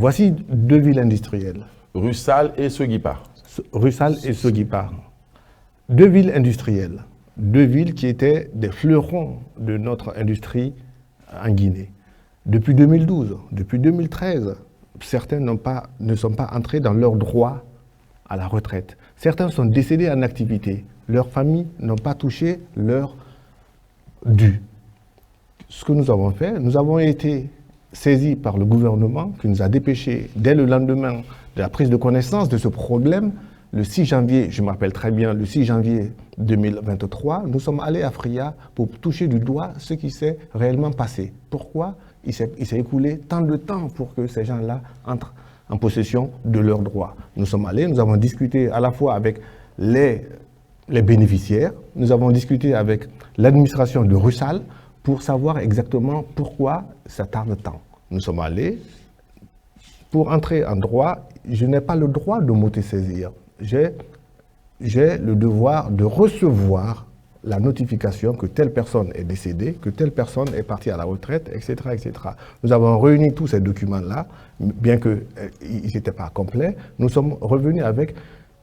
Voici deux villes industrielles. Russell et Soguipa. Russell et Soguipa. Deux villes industrielles. Deux villes qui étaient des fleurons de notre industrie en Guinée. Depuis 2012, depuis 2013, certains ne sont pas entrés dans leur droit à la retraite. Certains sont décédés en activité. Leurs familles n'ont pas touché leur dû. Ce que nous avons fait, nous avons été saisis par le gouvernement qui nous a dépêchés dès le lendemain de la prise de connaissance de ce problème. Le 6 janvier, je m'appelle très bien, le 6 janvier 2023, nous sommes allés à Fria pour toucher du doigt ce qui s'est réellement passé. Pourquoi il s'est écoulé tant de temps pour que ces gens-là entrent en possession de leurs droits. Nous sommes allés, nous avons discuté à la fois avec les bénéficiaires, nous avons discuté avec l'administration de Russell pour savoir exactement pourquoi ça tarde tant. Nous sommes allés, pour entrer en droit, je n'ai pas le droit de m'autosaisir. J'ai le devoir de recevoir la notification que telle personne est décédée, que telle personne est partie à la retraite, etc. etc. Nous avons réuni tous ces documents-là, bien qu'ils n'étaient pas complets. Nous sommes revenus avec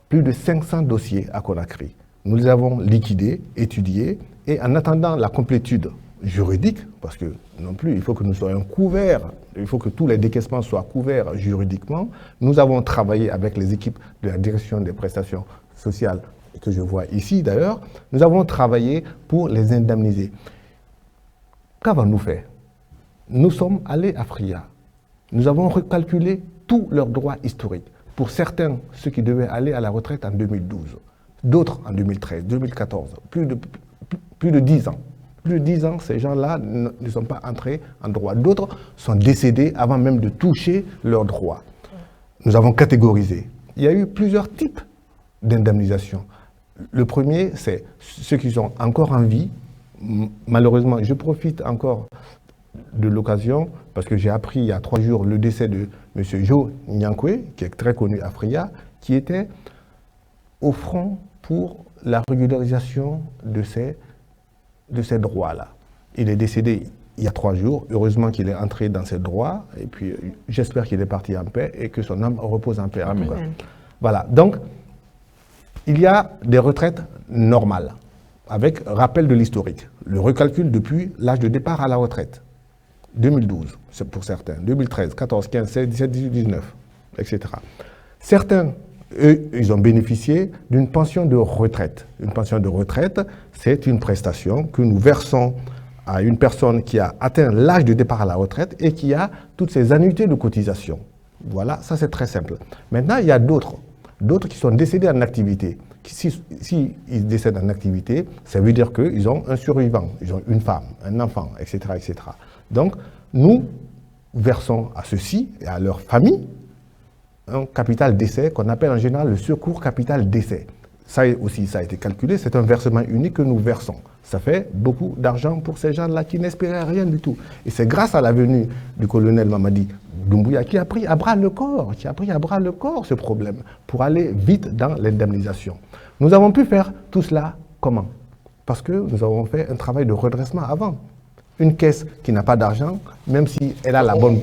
plus de 500 dossiers à Conakry. Nous les avons liquidés, étudiés, et en attendant la complétude juridique, parce que non plus, il faut que nous soyons couverts, il faut que tous les décaissements soient couverts juridiquement, nous avons travaillé avec les équipes de la direction des prestations sociales, que je vois ici d'ailleurs, nous avons travaillé pour les indemniser. Qu'avons-nous fait? Nous sommes allés à Fria. Nous avons recalculé tous leurs droits historiques. Pour certains, ceux qui devaient aller à la retraite en 2012, d'autres en 2013, 2014, plus de 10 ans. Plus de 10 ans, ces gens-là ne sont pas entrés en droit. D'autres sont décédés avant même de toucher leurs droits. Nous avons catégorisé. Il y a eu plusieurs types d'indemnisation. Le premier, c'est ceux qui sont encore en vie. Malheureusement, je profite encore de l'occasion parce que j'ai appris il y a 3 jours le décès de M. Joe Nyankwe, qui est très connu à Fria, qui était au front pour la régularisation de ces droits-là. Il est décédé il y a 3 jours. Heureusement qu'il est entré dans ses droits. Et puis, j'espère qu'il est parti en paix et que son âme repose en paix. En tout cas. Voilà. Donc, il y a des retraites normales, avec rappel de l'historique. Le recalcul depuis l'âge de départ à la retraite. 2012, c'est pour certains. 2013, 14, 15, 16, 17, 18, 19, etc. Certains, eux, ils ont bénéficié d'une pension de retraite. Une pension de retraite, c'est une prestation que nous versons à une personne qui a atteint l'âge de départ à la retraite et qui a toutes ses annuités de cotisation. Voilà, ça c'est très simple. Maintenant, il y a d'autres qui sont décédés en activité. Si ils décèdent en activité, ça veut dire qu'ils ont un survivant, ils ont une femme, un enfant, etc., etc. Donc, nous versons à ceux-ci et à leur famille un capital décès qu'on appelle en général le secours capital décès. Ça aussi, ça a été calculé, c'est un versement unique que nous versons. Ça fait beaucoup d'argent pour ces gens-là qui n'espéraient rien du tout. Et c'est grâce à la venue du colonel Mamadi Doumbouya qui a pris à bras le corps, ce problème pour aller vite dans l'indemnisation. Nous avons pu faire tout cela comment? Parce que nous avons fait un travail de redressement avant. Une caisse qui n'a pas d'argent, même si elle a la bonne...